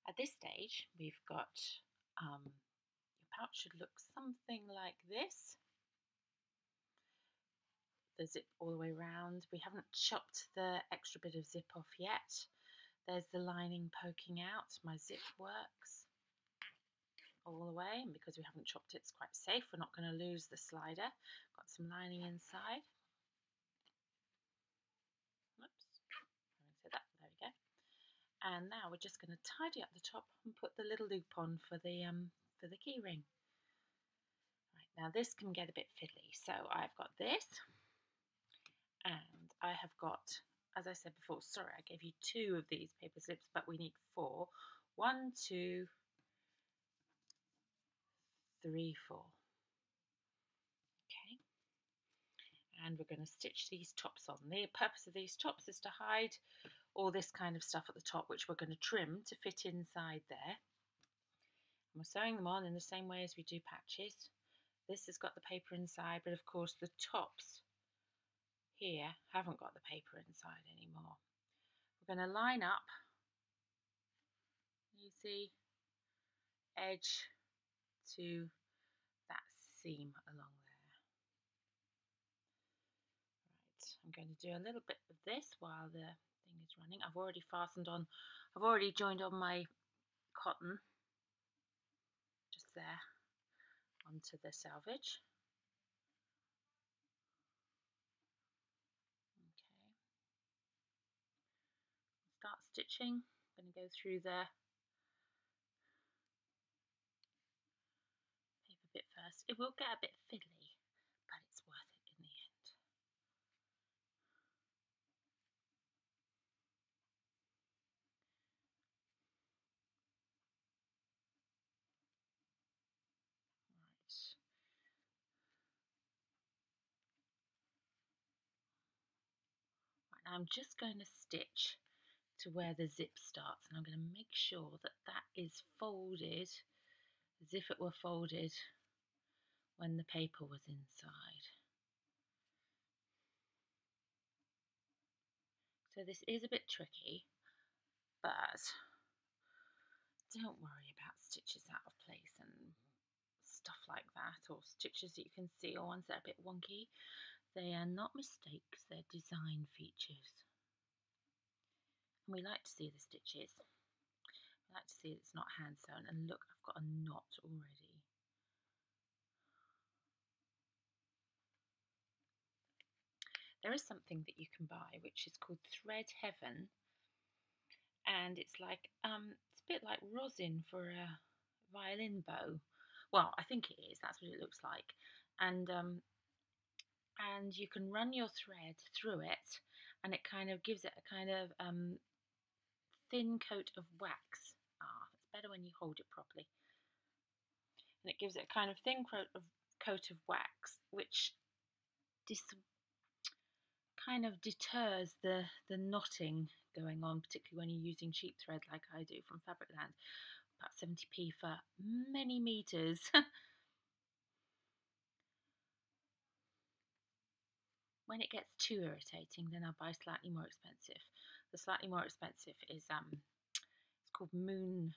At this stage, we've got your pouch should look something like this. The zip all the way around. We haven't chopped the extra bit of zip off yet. There's the lining poking out. My zip works all the way, and because we haven't chopped it, it's quite safe. We're not going to lose the slider. Got some lining inside. Oops, I that. There we go. And now we're just going to tidy up the top and put the little loop on for the key ring. Right, now this can get a bit fiddly, so I've got this, and I have got, as I said before, sorry, I gave you 2 of these paper slips, but we need 4. 1, 2, 3, 4. Okay, and we're going to stitch these tops on. The purpose of these tops is to hide all this kind of stuff at the top, which we're going to trim to fit inside there. And we're sewing them on in the same way as we do patches. This has got the paper inside, but of course the tops here haven't got the paper inside anymore. We're going to line up, you see, edge to that seam along there. Right, I'm going to do a little bit of this while the thing is running. I've already joined on my cotton just there onto the selvage. Okay, start stitching. I'm going to go through the paper bit first. It will get a bit fiddly, but it's worth it in the end. Right, now I'm just going to stitch to where the zip starts, and I'm going to make sure that that is folded as if it were folded when the paper was inside. So this is a bit tricky, but don't worry about stitches out of place and stuff like that, or stitches that you can see, or ones that are a bit wonky. They are not mistakes, they're design features. And we like to see the stitches. We like to see it's not hand sewn. And look, I've got a knot already. There is something that you can buy which is called Thread Heaven, and it's like it's a bit like rosin for a violin bow. Well, I think it is. That's what it looks like, and you can run your thread through it, and it kind of gives it a kind of thin coat of wax. It's better when you hold it properly, and it gives it a kind of thin coat of wax, which kind of deters the knotting going on, particularly when you're using cheap thread like I do from Fabricland. About 70p for many meters. When it gets too irritating, then I'll buy slightly more expensive. The slightly more expensive is it's called Moon